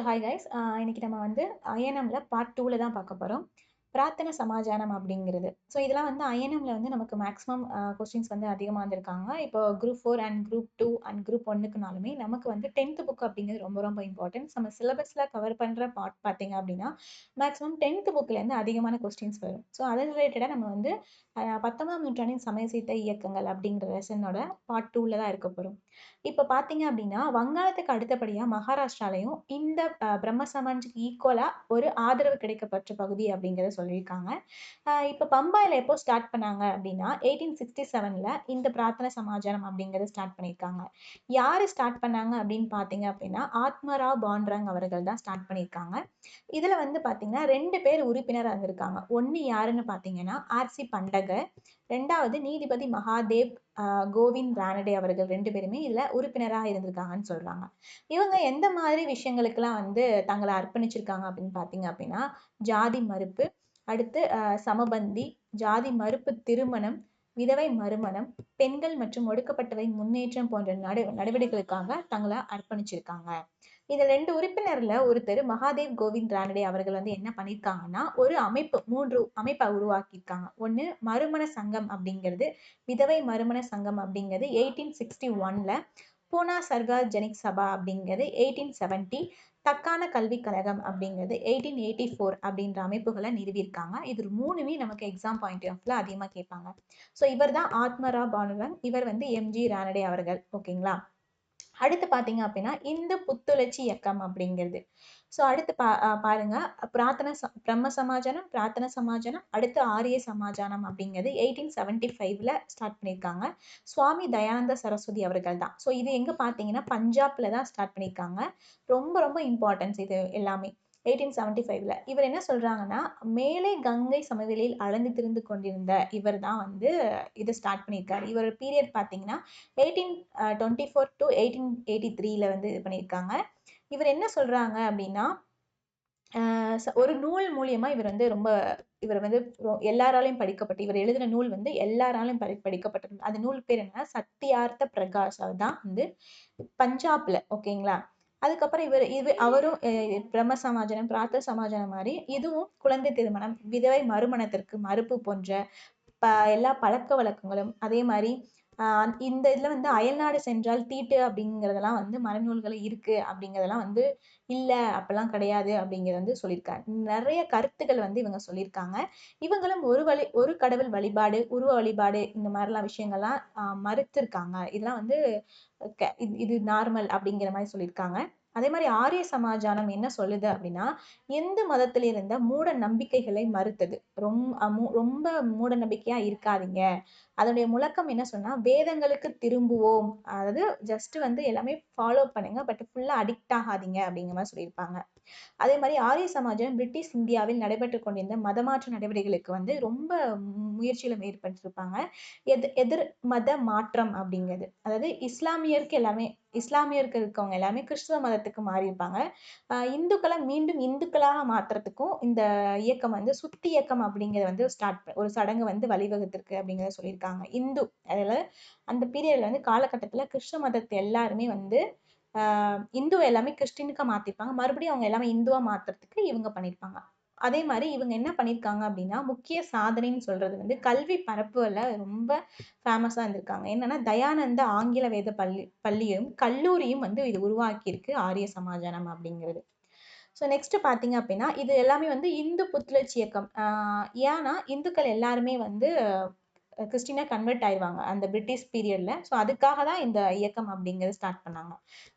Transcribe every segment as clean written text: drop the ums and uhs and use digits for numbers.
Hi guys. இன்னைக்கு நம்ம வந்து அயனம்ல பார்ட் 2ல தான் பார்க்க போறோம். பிரார்த்தன சமாஜானம் அப்படிங்கிறது. ஸோ இதெல்லாம் வந்து அயனம்ல வந்து நமக்கு மேக்ஸிமம் கொஸ்டின்ஸ் வந்து அதிகமாக வந்திருக்காங்க. இப்போ group 4 and group 2 and group 1க்குனாலுமே நமக்கு வந்து 10th புக் அப்படிங்கிறது ரொம்ப ரொம்ப இம்பார்ட்டன்ஸ். நம்ம சிலபஸில் கவர் பண்ணுற பார்ட் பார்த்தீங்க அப்படின்னா மேக்ஸிமம் 10th புக்லேருந்து அதிகமான கொஸ்டின்ஸ் வரும். ஸோ அது ரிலேட்டடாக நம்ம வந்து 19ஆம் நூற்றாண்டின் சமய சீர்திருத்த இயக்கங்கள் அப்படிங்கிற லெசனோட பார்ட் 2ல தான் இருக்க போகிறோம். இப்போ பார்த்தீங்க அப்படின்னா வங்காளத்துக்கு அடுத்தபடியாக மகாராஷ்டிராலையும் இந்த பிரம்ம சமாஜுக்கு ஈக்குவலா ஒரு ஆதரவு கிடைக்கப்பெற்ற பகுதி அப்படிங்கிறத சொல்லியிருக்காங்க. இப்போ பம்பாயில் எப்போ ஸ்டார்ட் பண்ணாங்க அப்படின்னா 1867ல இந்த பிரார்த்தனை சமாஜானம் அப்படிங்கிறத ஸ்டார்ட் பண்ணியிருக்காங்க. யாரு ஸ்டார்ட் பண்ணாங்க அப்படின்னு பார்த்தீங்க அப்படின்னா ஆத்மராவ் பாண்டரங் அவர்கள் தான் ஸ்டார்ட் பண்ணியிருக்காங்க. இதுல வந்து பாத்தீங்கன்னா 2 பேர் உறுப்பினரா இருந்திருக்காங்க. ஒண்ணு யாருன்னு பாத்தீங்கன்னா ஆர்சி பண்டகர், 2வது நீதிபதி மகாதேவ் கோவிந்த் ரானடே அவர்கள் 2 பேருமே இதுல உறுப்பினரா இருந்திருக்காங்கன்னு சொல்றாங்க. இவங்க எந்த மாதிரி விஷயங்களுக்கெல்லாம் வந்து தங்களை அர்ப்பணிச்சிருக்காங்க அப்படின்னு பாத்தீங்க அப்படின்னா ஜாதி மறுப்பு, அடுத்து சமபந்தி, ஜாதி மறுப்பு திருமணம், விதவை மறுமணம், பெண்கள் மற்றும் ஒடுக்கப்பட்டவை முன்னேற்றம் போன்ற நடவடிக்கைகளுக்காக தங்களை அர்ப்பணிச்சிருக்காங்க. இதுல 2 உறுப்பினர்ல ஒருத்தர் மகாதேவ் கோவிந்த் ரானடே அவர்கள் வந்து என்ன பண்ணிருக்காங்கன்னா ஒரு அமைப்பு 3 அமைப்பை உருவாக்கியிருக்காங்க. ஒண்ணு மறுமண சங்கம் அப்படிங்கிறது, விதவை மறுமண சங்கம் அப்படிங்கிறது 1861ல, பூனா சர்கார் ஜனிக் சபா அப்படிங்கிறது 1870, தக்கான கல்விக் கழகம் அப்படிங்கிறது 1884 அப்படின்ற அமைப்புகளை நிறுவியிருக்காங்க. இது 3மே நமக்கு எக்ஸாம் பாயிண்ட் ஆஃப்ல அதிகமா கேட்பாங்க. ஸோ இவர் தான் ஆத்மரா பானுரங், இவர் வந்து எம்ஜி ரானடே அவர்கள். ஓகேங்களா? அடுத்து பார்த்தீங்க அப்படின்னா இந்து புத்துணர்ச்சி இயக்கம் அப்படிங்கிறது. ஸோ அடுத்து பாருங்க பிரம்ம சமாஜானம், பிரார்த்தன சமாஜானம், அடுத்து ஆரிய சமாஜானம் அப்படிங்கிறது 1875ல ஸ்டார்ட் பண்ணியிருக்காங்க. சுவாமி தயானந்த சரஸ்வதி அவர்கள் தான். ஸோ இது எங்க பார்த்தீங்கன்னா பஞ்சாப்ல தான் ஸ்டார்ட் பண்ணியிருக்காங்க. ரொம்ப ரொம்ப இம்பார்ட்டன்ஸ் இது எல்லாமே. 1875ல இவர் என்ன சொல்றாங்கன்னா மேலே கங்கை சமவெளியில் அளந்து திரிந்து கொண்டிருந்த இவர் தான் வந்து இதை ஸ்டார்ட் பண்ணியிருக்காரு. இவர் பீரியட் பார்த்தீங்கன்னா 1824 டு 1883ல வந்து இது பண்ணியிருக்காங்க. இவர் என்ன சொல்றாங்க அப்படின்னா ஒரு நூல் மூலியமா இவர் வந்து எல்லாராலையும் படிக்கப்பட்டு இவர் எழுதின நூல் வந்து எல்லாராலையும் படிக்கப்பட்டது. அந்த நூல் பேர் என்னன்னா சத்தியார்த்த பிரகாஷ் தான் வந்து பஞ்சாப்ல. ஓகேங்களா? அதுக்கப்புறம் அவரும் பிரம்ம சமாஜனம், பிரார்த்த சமாஜனம் மாதிரி இதுவும் குழந்தை திருமணம், விதவை மறுமணத்திற்கு மறுப்பு போன்ற எல்லா பழக்க வழக்கங்களும், அதே மாதிரி இந்த இதுல வந்து அயல்நாடு சென்றால் தீட்டு அப்படிங்கிறதெல்லாம் வந்து மறைநூல்கள் இருக்கு அப்படிங்கிறதெல்லாம் வந்து இல்ல அப்பெல்லாம் கிடையாது அப்படிங்கிறது வந்து சொல்லியிருக்காங்க. நிறைய கருத்துக்கள் வந்து இவங்க சொல்லியிருக்காங்க. இவங்களும் ஒரு கடவுள் வழிபாடு, உருவ வழிபாடு இந்த மாதிரிலாம் விஷயங்கள்லாம் மறுத்திருக்காங்க. இதெல்லாம் வந்து இது நார்மல் அப்படிங்கிற மாதிரி சொல்லியிருக்காங்க. அதே மாதிரி ஆரிய சமாஜானம் என்ன சொல்லுது அப்படின்னா எந்த மதத்துல இருந்த மூட நம்பிக்கைகளை மறுத்தது. ரொம்ப மூட நம்பிக்கையா இருக்காதீங்க. அதனுடைய முழக்கம் என்ன சொன்னா வேதங்களுக்கு திரும்புவோம். அதாவது ஜஸ்ட் வந்து எல்லாமே ஃபாலோ பண்ணுங்க, பட் ஃபுல்லா அடிக்ட் ஆகாதீங்க அப்படிங்கிற மாதிரி சொல்லியிருப்பாங்க. அதே மாதிரி ஆரிய சமாஜம் பிரிட்டிஷ் இந்தியாவில் நடைபெற்று கொண்டிருந்த மதமாற்ற நடவடிக்கைகளுக்கு வந்து ரொம்ப முயற்சியில மேற்பட்டிருப்பாங்க. எதிர் மத மாற்றம் அப்படிங்கிறது, அதாவது இஸ்லாமியருக்கு இருக்கவங்க எல்லாமே கிறிஸ்துவ மதத்துக்கு மாறி இருப்பாங்க. இந்துக்களை மீண்டும் இந்துக்களாக மாத்துறதுக்கும் இந்த இயக்கம் வந்து சுத்தி இயக்கம் அப்படிங்கிறது வந்து ஒரு சடங்கு வந்து வழிவகுத்திருக்கு அப்படிங்கிறத சொல்லியிருக்காங்க. அதில் அந்த பீரியட்ல வந்து காலகட்டத்தில் கிறிஸ்துவ மதத்தை எல்லாருமே வந்து இந்து எல்லாமே கிறிஸ்டினுக்கா மாத்திருப்பாங்க. மறுபடியும் அவங்க எல்லாமே இந்துவா மாத்துறதுக்கு இவங்க பண்ணிருப்பாங்க. அதே மாதிரி இவங்க என்ன பண்ணிருக்காங்க அப்படின்னா முக்கிய சாதனைன்னு சொல்றது வந்து கல்வி பரப்புல ரொம்ப ஃபேமஸா இருந்திருக்காங்க. என்னன்னா தயானந்த ஆங்கில வேத பள்ளியும் கல்லூரியும் வந்து இது உருவாக்கியிருக்கு ஆரிய சமாஜானம் அப்படிங்கிறது. ஸோ நெக்ஸ்ட் பார்த்தீங்க அப்படின்னா இது எல்லாமே வந்து இந்து புத்துணர்ச்சி இயக்கம். ஏன்னா இந்துக்கள் எல்லாருமே வந்து கிறிஸ்டினா கன்வெர்ட் ஆயிடுவாங்க அந்த பிரிட்டிஷ் பீரியட்ல. ஸோ அதுக்காக தான் இந்த இயக்கம் அப்படிங்கிறது ஸ்டார்ட் பண்ணாங்க.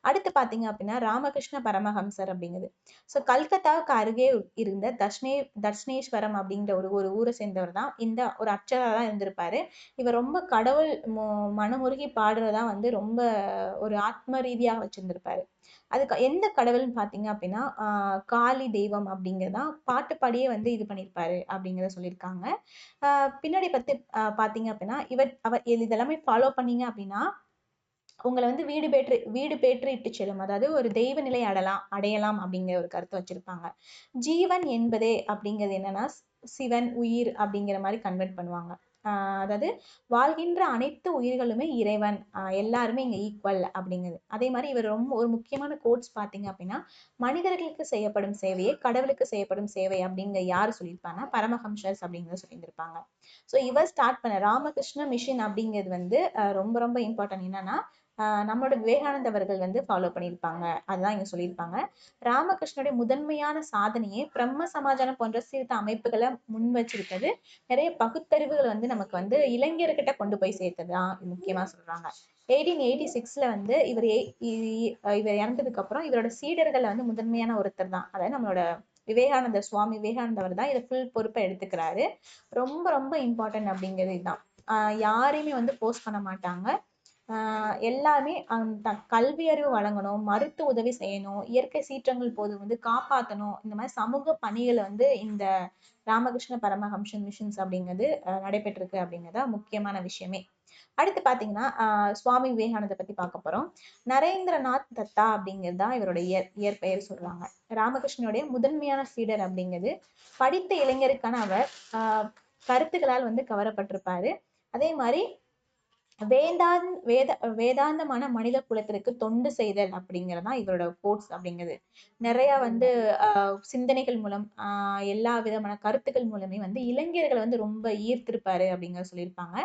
அடுத்து பார்த்தீங்க அப்படின்னா ராமகிருஷ்ண பரமஹம்சர் அப்படிங்கிறது. ஸோ கல்கத்தாவுக்கு அருகே இருந்த தர்ஷ்னேஸ்வரம் அப்படிங்கிற ஒரு ஊரை சேர்ந்தவர் தான். இந்த ஒரு அர்ச்சகராக தான் இருந்திருப்பாரு. இவர் ரொம்ப கடவுள் மனமுருகி பாடுறதா வந்து ரொம்ப ஒரு ஆத்ம ரீதியாக வச்சிருந்திருப்பாரு. அதுக்கு எந்த கடவுள்னு பார்த்தீங்க அப்படின்னா காளி தெய்வம் அப்படிங்கிறதான் பாட்டு பாடியே வந்து இது பண்ணியிருப்பாரு அப்படிங்கிறத சொல்லியிருக்காங்க. பின்னாடி பத்தி பார்த்தீங்க அப்படின்னா அவர் இதெல்லாமே ஃபாலோ பண்ணீங்க அப்படின்னா உங்களை வந்து வீடு பேற்று இட்டு செல்லும். அதாவது ஒரு தெய்வ நிலை அடையலாம் அப்படிங்கிற ஒரு கருத்தை வச்சிருப்பாங்க. ஜீவன் என்பதே அப்படிங்கிறது என்னன்னா சிவன், உயிர் அப்படிங்கிற மாதிரி கன்வெர்ட் பண்ணுவாங்க. அதாவது வாழ்கின்ற அனைத்து உயிர்களுமே இறைவன், எல்லாருமே இங்க ஈக்குவல் அப்படிங்குது. அதே மாதிரி இவர் ரொம்ப ஒரு முக்கியமான கோட்ஸ் பாத்தீங்க அப்படின்னா, மனிதர்களுக்கு செய்யப்படும் சேவையே கடவுளுக்கு செய்யப்படும் சேவை அப்படிங்க யாரு சொல்லியிருப்பாங்கன்னா பரமஹம்சர்ஸ் அப்படிங்கிறத சொல்லியிருந்திருப்பாங்க. ஸோ இவர் ஸ்டார்ட் பண்ண ராமகிருஷ்ண மிஷன் அப்படிங்கிறது வந்து ரொம்ப ரொம்ப இம்பார்ட்டன்ட். என்னன்னா நம்மளோட விவேகானந்த அவர்கள் வந்து ஃபாலோ பண்ணியிருப்பாங்க. அதுதான் இங்க சொல்லியிருப்பாங்க. ராமகிருஷ்ணனுடைய முதன்மையான சாதனையே பிரம்ம சமாஜானம் போன்ற சீர்திருத்த அமைப்புகளை முன் வச்சிருக்கிறது. நிறைய பகுத்தறிவுகளை வந்து நமக்கு வந்து இளைஞர்கிட்ட கொண்டு போய் சேர்த்ததுதான் முக்கியமா சொல்றாங்க. 1886ல வந்து இவர் இறந்ததுக்கு அப்புறம் இவரோட சீடர்கள் வந்து முதன்மையான ஒருத்தர் தான். அதாவது நம்மளோட விவேகானந்தர், சுவாமி விவேகானந்தவர் தான் இதை ஃபுல் பொறுப்பை எடுத்துக்கிறாரு. ரொம்ப ரொம்ப இம்பார்ட்டன்ட் அப்படிங்கிறது இதுதான். யாரையுமே வந்து போஸ்ட் பண்ண மாட்டாங்க. எல்லாமே கல்வி அறிவு வழங்கணும், மருத்துவ உதவி செய்யணும், இயற்கை சீற்றங்கள் போது வந்து காப்பாற்றணும். இந்த மாதிரி சமூக பணிகளை வந்து இந்த ராமகிருஷ்ண பரமஹம்சன் மிஷன்ஸ் அப்படிங்கிறது நடைபெற்றிருக்கு அப்படிங்கிறதா முக்கியமான விஷயமே. அடுத்து பாத்தீங்கன்னா சுவாமி விவேகானந்த பத்தி பார்க்க போறோம். நரேந்திரநாத் தத்தா அப்படிங்கிறது தான் இவரோட இயற்பெயர் சொல்றாங்க. ராமகிருஷ்ணனுடைய முதன்மையான சீடர் அப்படிங்கிறது. படித்த இளைஞருக்கான அவர் கருத்துக்களால் வந்து கவரப்பட்டிருப்பாரு. அதே மாதிரி வேதாந்தமான மனித குலத்திற்கு தொண்டு செய்தல் அப்படிங்கறதுதான் இவரோட கோட்ஸ் அப்படிங்கிறது. நிறைய வந்து சிந்தனைகள் மூலம் எல்லா விதமான கருத்துக்கள் மூலமே வந்து இளைஞர்களை வந்து ரொம்ப ஈர்த்திருப்பாரு அப்படிங்கறத சொல்லியிருப்பாங்க.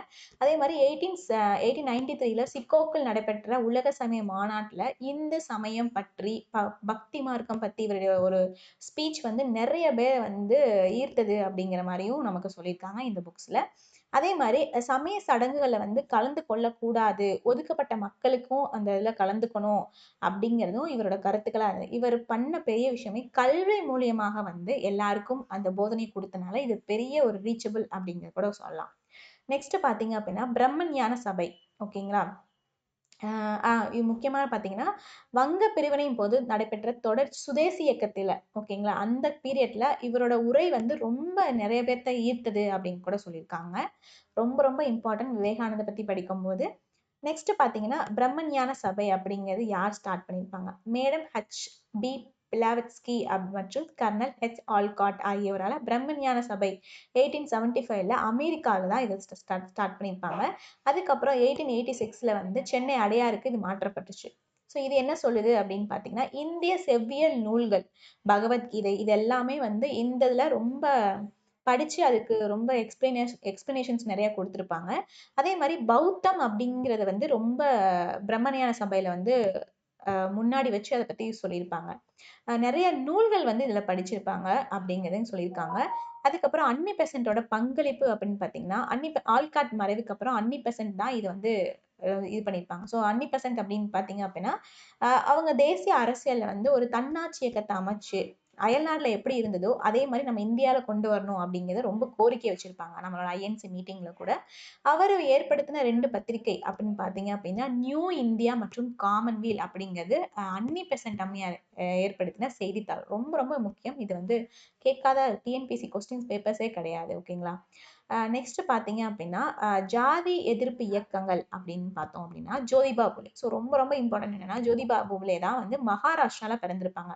அதே மாதிரி 1893ல சிக்கோக்கில் நடைபெற்ற உலக சமய மாநாட்டுல இந்து சமயம் பற்றி பக்தி மார்க்கம் பத்தி இவருடைய ஒரு ஸ்பீச் வந்து நிறைய பேர் வந்து ஈர்த்தது அப்படிங்கிற மாதிரியும் நமக்கு சொல்லியிருக்காங்க இந்த புக்ஸ்ல. அதே மாதிரி சமய சடங்குகளை வந்து கலந்து கொள்ளக்கூடாது, ஒதுக்கப்பட்ட மக்களுக்கும் அந்த இதுல கலந்துக்கணும் அப்படிங்கிறதும் இவரோட கருத்துக்களா இருந்தது. இவர் பண்ண பெரிய விஷயமே கல்வி மூலியமாக வந்து எல்லாருக்கும் அந்த போதனை கொடுத்தனால இது பெரிய ஒரு ரீச்சபிள் அப்படிங்கிறது கூட சொல்லலாம். நெக்ஸ்ட் பாத்தீங்க அப்படின்னா பிரம்மன் ஞான சபை. ஓகேங்களா. இது முக்கியமான பாத்தீங்கன்னா வங்க பிரிவினையின் போது நடைபெற்ற தொடர் சுதேசி இயக்கத்துல, ஓகேங்களா, அந்த பீரியட்ல இவரோட உரை வந்து ரொம்ப நிறைய பேர்த்த ஈர்த்தது அப்படின்னு கூட சொல்லியிருக்காங்க. ரொம்ப ரொம்ப இம்பார்ட்டன்ட் விவேகானந்த பத்தி படிக்கும் போது. நெக்ஸ்ட் பாத்தீங்கன்னா பிரம்மஞான சபை அப்படிங்கிறது யார் ஸ்டார்ட் பண்ணியிருப்பாங்க? Madam H.B. பிலாவட்ஸ்கி மற்றும் கர்னல் H. ஆல்காட் ஆகியோரால பிரம்மஞான சபை 1875ல அமெரிக்கால தான் இதை ஸ்டார்ட் பண்ணியிருப்பாங்க. அதுக்கப்புறம் 1886ல வந்து சென்னை அடையாருக்கு இது மாற்றப்பட்டுச்சு. ஸோ இது என்ன சொல்லுது அப்படின்னு பாத்தீங்கன்னா, இந்திய செவ்வியல் நூல்கள், பகவத்கீதை, இது எல்லாமே வந்து இந்த இதுல ரொம்ப படிச்சு அதுக்கு ரொம்ப எக்ஸ்பிளனேஷன்ஸ் நிறைய கொடுத்திருப்பாங்க. அதே மாதிரி பௌத்தம் அப்படிங்கறது வந்து ரொம்ப பிரம்மஞான சபையில வந்து முன்னாடி வச்சு அதை பத்தி சொல்லியிருப்பாங்க. நிறைய நூல்கள் வந்து இதுல படிச்சிருப்பாங்க அப்படிங்கிறதையும் சொல்லியிருக்காங்க. அதுக்கப்புறம் அன்னி பெசன்ட்டோட பங்களிப்பு அப்படின்னு பாத்தீங்கன்னா, ஆல்காட் மறைவுக்கு அப்புறம் அன்னி பெசன்ட் தான் இது வந்து இது பண்ணியிருப்பாங்க. ஸோ அன்னி பெசன்ட் அப்படின்னு பாத்தீங்க அப்படின்னா அவங்க தேசிய அரசியல்ல வந்து ஒரு தன்னாட்சி இயக்கத்தை அமைச்சு அயல்நாட்டுல எப்படி இருந்ததோ அதே மாதிரி நம்ம இந்தியாவில கொண்டு வரணும் அப்படிங்கிறத ரொம்ப கோரிக்கை வச்சிருப்பாங்க. நம்மளோட ஐஎன்சி மீட்டிங்ல கூட அவர் ஏற்படுத்தின 2 பத்திரிகை அப்படின்னு பாத்தீங்க அப்படின்னா நியூ இந்தியா மற்றும் காமன்வெல் அப்படிங்கிறது அன்னி பெசன்ட் அம்மையார் ஏற்படுத்தின செய்தித்தாள். ரொம்ப ரொம்ப முக்கியம். இது வந்து கேட்காத டிஎன்பிசி கொஸ்டின்ஸ் பேப்பர்ஸே கிடையாது. ஓகேங்களா. நெக்ஸ்ட் பாத்தீங்க அப்படின்னா ஜாதி எதிர்ப்பு இயக்கங்கள் அப்படின்னு பார்த்தோம் அப்படின்னா ஜோதிபா புலே. ஸோ ரொம்ப ரொம்ப இம்பார்ட்டன்ட் என்னன்னா ஜோதிபா புலே தான் வந்து மகாராஷ்டிரால பிறந்திருப்பாங்க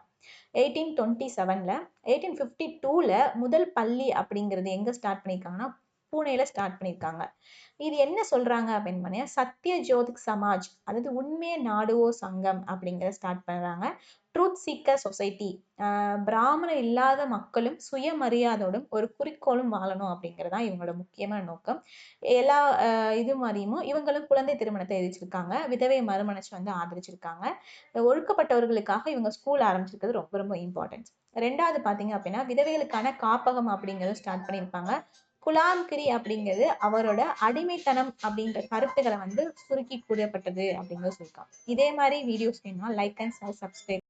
1827ல. 1852ல முதல் பள்ளி அப்படிங்கிறது எங்க ஸ்டார்ட் பண்ணியிருக்காங்கன்னா பூனேல ஸ்டார்ட் பண்ணியிருக்காங்க. இது என்ன சொல்றாங்க அப்படின்னு சத்ய ஜோதிக் சமாஜ், அதாவது உண்மையை நாடுவோர் சங்கம் அப்படிங்கிறத ஸ்டார்ட் பண்றாங்க. ட்ரூத் சீக்கர் சொசைட்டி, பிராமணர் இல்லாத மக்களும் சுயமரியாதையோடும் ஒரு குறிக்கோளும் வாழணும் அப்படிங்கறதா இவங்களோட முக்கியமான நோக்கம். எல்லா இது மாதிரியும் இவங்களும் குழந்தை திருமணத்தை எதிர்த்திருக்காங்க. விதவை மறுமணச்சு வந்து ஆதரிச்சிருக்காங்க. ஒடுக்கப்பட்டவர்களுக்காக இவங்க ஸ்கூல் ஆரம்பிச்சிருக்கிறது ரொம்ப ரொம்ப இம்பார்ட்டன்ட். ரெண்டாவது பாத்தீங்க அப்படின்னா விதவைகளுக்கான காப்பகம் அப்படிங்கறத ஸ்டார்ட் பண்ணியிருப்பாங்க. குலாம்கிரி அப்படிங்கிறது அவரோட அடிமைத்தனம் அப்படின்ற கருத்துக்களை வந்து சுருக்கி கூறப்பட்டது அப்படிங்கிறது சொல்லியிருக்காங்க. இதே மாதிரி வீடியோஸ் வேணும்னா லைக் அண்ட் சப்ஸ்கிரைப்.